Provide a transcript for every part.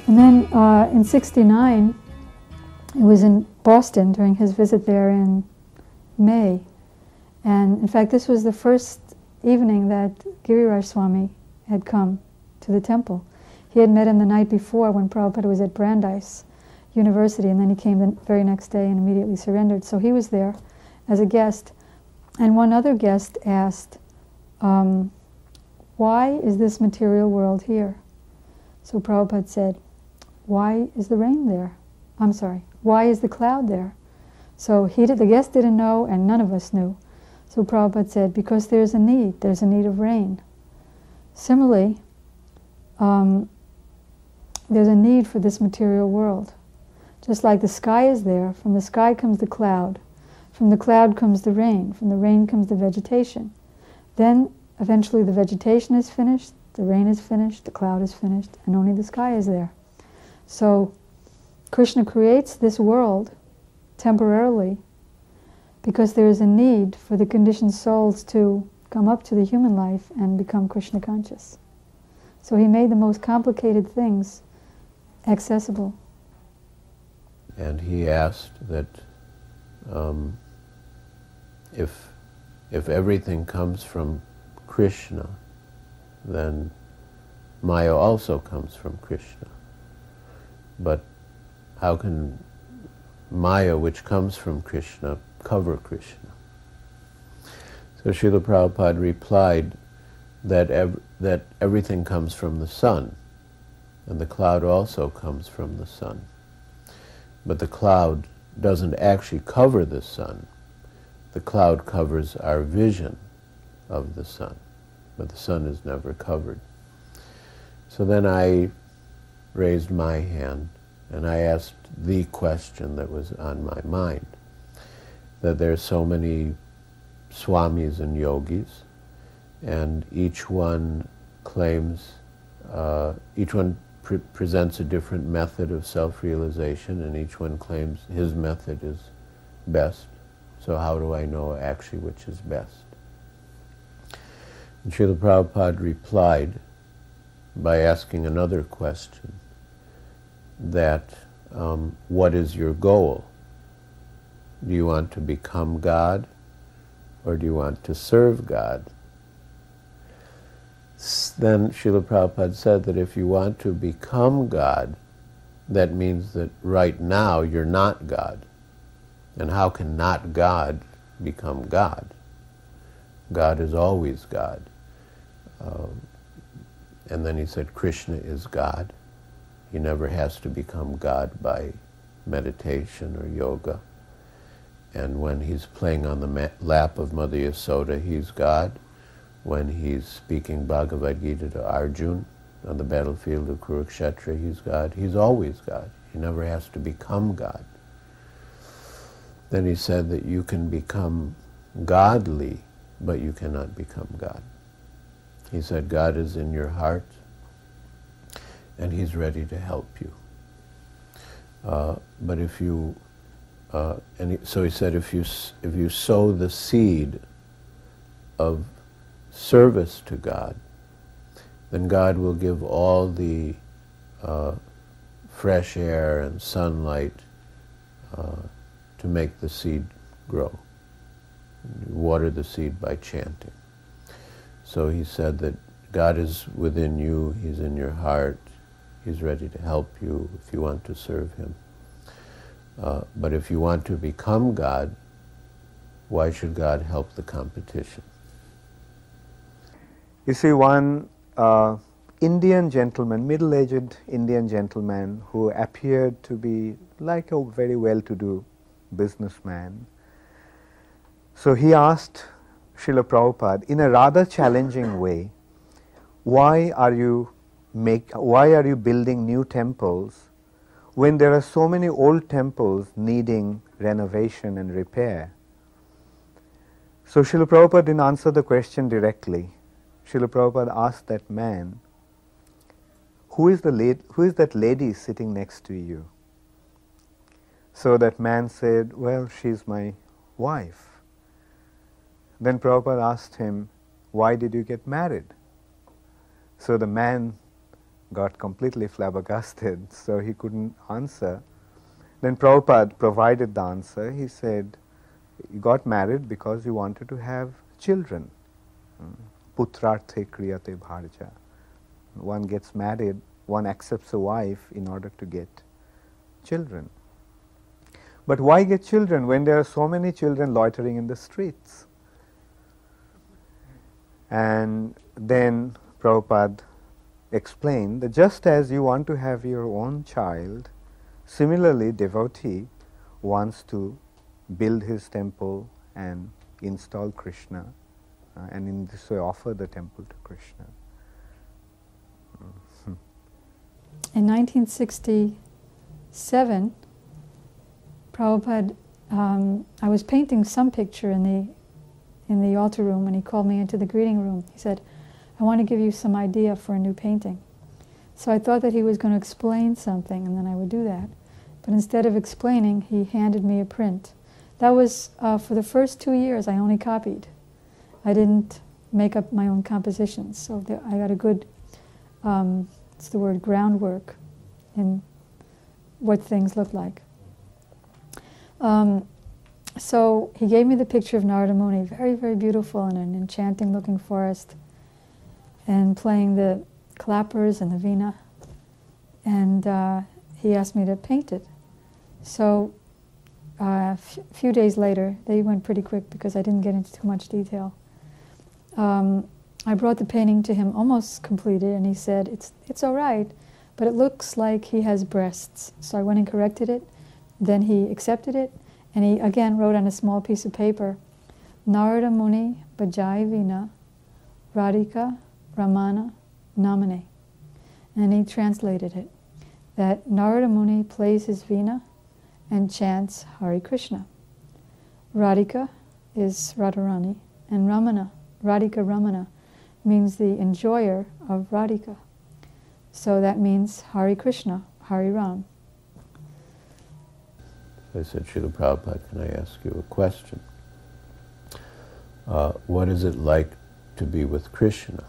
And then in '69, it was in Boston during his visit there in May. And in fact, this was the first evening that Giriraj Swami had come to the temple. He had met him the night before when Prabhupada was at Brandeis University, and then he came the very next day and immediately surrendered. So he was there as a guest. And one other guest asked, why is this material world here? So Prabhupada said, why is the rain there? I'm sorry, why is the cloud there? So the guest didn't know, and none of us knew. So Prabhupada said, because there's a need of rain. Similarly, there's a need for this material world. Just like the sky is there, from the sky comes the cloud, from the cloud comes the rain, from the rain comes the vegetation. Then eventually the vegetation is finished, the rain is finished, the cloud is finished, and only the sky is there. So Krishna creates this world temporarily because there is a need for the conditioned souls to come up to the human life and become Krishna conscious. So he made the most complicated things accessible. And he asked that if everything comes from Krishna, then Maya also comes from Krishna. But how can Maya, which comes from Krishna, cover Krishna? So Srila Prabhupada replied that everything comes from the sun, and the cloud also comes from the sun. But the cloud doesn't actually cover the sun. The cloud covers our vision of the sun, but the sun is never covered. So then I raised my hand and I asked the question that was on my mind, that there's so many swamis and yogis, and each one claims, each one presents a different method of self-realization, and each one claims his method is best. So how do I know actually which is best? And Srila Prabhupada replied by asking another question, that what is your goal? Do you want to become God, or do you want to serve God? Then Srila Prabhupada said that if you want to become God, that means that right now you're not God. And how can not God become God? God is always God. And then he said Krishna is God. He never has to become God by meditation or yoga. And when he's playing on the lap of Mother Yasoda, he's God. When he's speaking Bhagavad Gita to Arjuna on the battlefield of Kurukshetra, he's God. He's always God. He never has to become God. Then he said that you can become godly, but you cannot become God. He said God is in your heart, and he's ready to help you. But if you, so he said, if you sow the seed of service to God, then God will give all the fresh air and sunlight to make the seed grow. You water the seed by chanting. So he said that God is within you, he's in your heart, he's ready to help you if you want to serve him. But if you want to become God, why should God help the competition? You see, one Indian gentleman, middle-aged Indian gentleman who appeared to be like a very well-to-do businessman. So he asked Srila Prabhupada in a rather challenging way, why are you building new temples when there are so many old temples needing renovation and repair? So Srila Prabhupada didn't answer the question directly. Srila Prabhupada asked that man, who is that lady sitting next to you? So that man said, well, she's my wife. Then Prabhupada asked him, why did you get married? So the man got completely flabbergasted, so he couldn't answer. Then Prabhupada provided the answer. He said, you got married because you wanted to have children. Putrarthe kriyate bharja. One gets married, one accepts a wife in order to get children. But why get children when there are so many children loitering in the streets? And then Prabhupada explained that just as you want to have your own child, similarly devotee wants to build his temple and install Krishna, and in this way offer the temple to Krishna. In 1967, Prabhupada, I was painting some picture in the altar room, and he called me into the greeting room. He said, I want to give you some idea for a new painting. So I thought that he was going to explain something, and then I would do that. But instead of explaining, he handed me a print. That was, for the first 2 years, I only copied. I didn't make up my own compositions. So I got a good, what's the word, groundwork in what things look like. So he gave me the picture of Narada Muni, very, very beautiful in an enchanting looking forest, and playing the clappers and the veena. And he asked me to paint it. So a few days later, they went pretty quick because I didn't get into too much detail. I brought the painting to him almost completed, and he said, it's all right, but it looks like he has breasts. So I went and corrected it. Then he accepted it, and he again wrote on a small piece of paper, Narada Muni Bajai Veena Radhika Ramana Namane. And he translated it, that Narada Muni plays his veena and chants Hare Krishna. Radhika is Radharani, and Ramana, Radhika Ramana, means the enjoyer of Radhika. So that means Hare Krishna, Hare Ram. I said, Srila Prabhupada, can I ask you a question? What is it like to be with Krishna?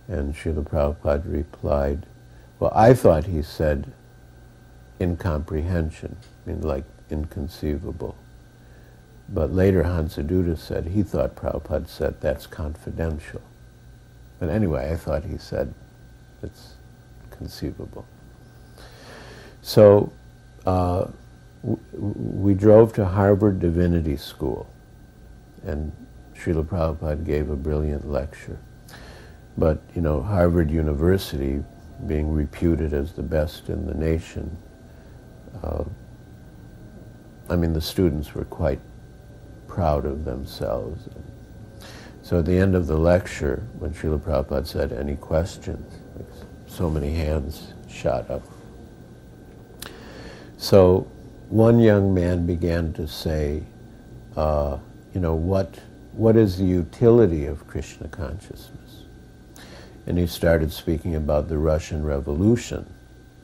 And Srila Prabhupada replied, well, I thought he said incomprehension, I mean like inconceivable. But later Hansaduta said he thought Prabhupada said that's confidential. But anyway, I thought he said it's conceivable. So we drove to Harvard Divinity School, and Srila Prabhupada gave a brilliant lecture. But, you know, Harvard University, being reputed as the best in the nation, I mean, the students were quite proud of themselves. So at the end of the lecture, when Srila Prabhupada said, any questions, like so many hands shot up. So one young man began to say, you know, what is the utility of Krishna consciousness? And he started speaking about the Russian Revolution,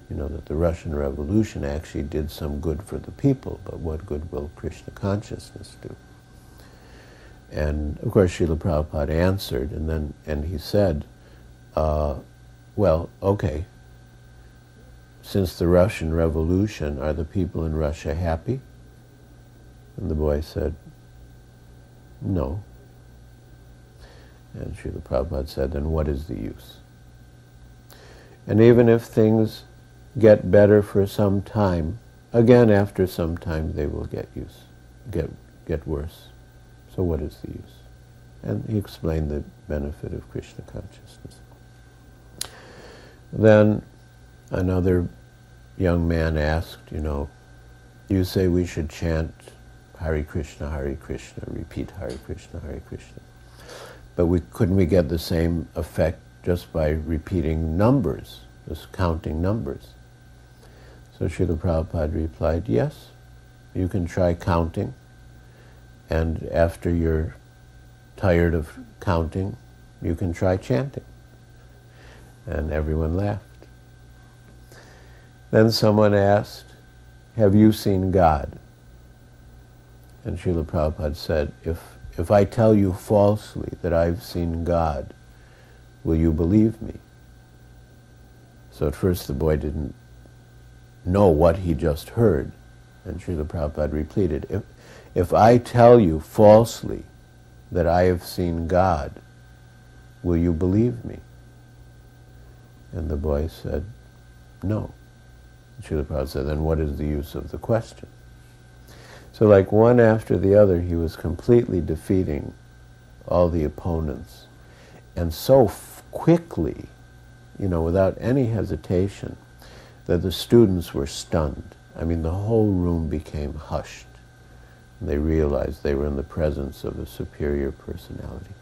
you know, that the Russian Revolution actually did some good for the people, but what good will Krishna consciousness do? And of course Srila Prabhupada answered, and he said, well, okay, since the Russian Revolution, are the people in Russia happy? And the boy said, no. And Srila Prabhupada said, then what is the use? And even if things get better for some time, again after some time they will get worse. So what is the use? And he explained the benefit of Krishna consciousness. Then another young man asked, you know, you say we should chant Hare Krishna, repeat Hare Krishna, but couldn't we get the same effect just by repeating numbers, just counting numbers? So Srila Prabhupada replied, yes, you can try counting, and after you're tired of counting, you can try chanting. And everyone laughed. Then someone asked, have you seen God? And Srila Prabhupada said, if I tell you falsely that I've seen God, will you believe me? So at first the boy didn't know what he just heard. And Srila Prabhupada repeated, if I tell you falsely that I have seen God, will you believe me? And the boy said, no. And Srila Prabhupada said, then what is the use of the question? So like one after the other, he was completely defeating all the opponents. And so quickly, without any hesitation, that the students were stunned. I mean, the whole room became hushed. And they realized they were in the presence of a superior personality.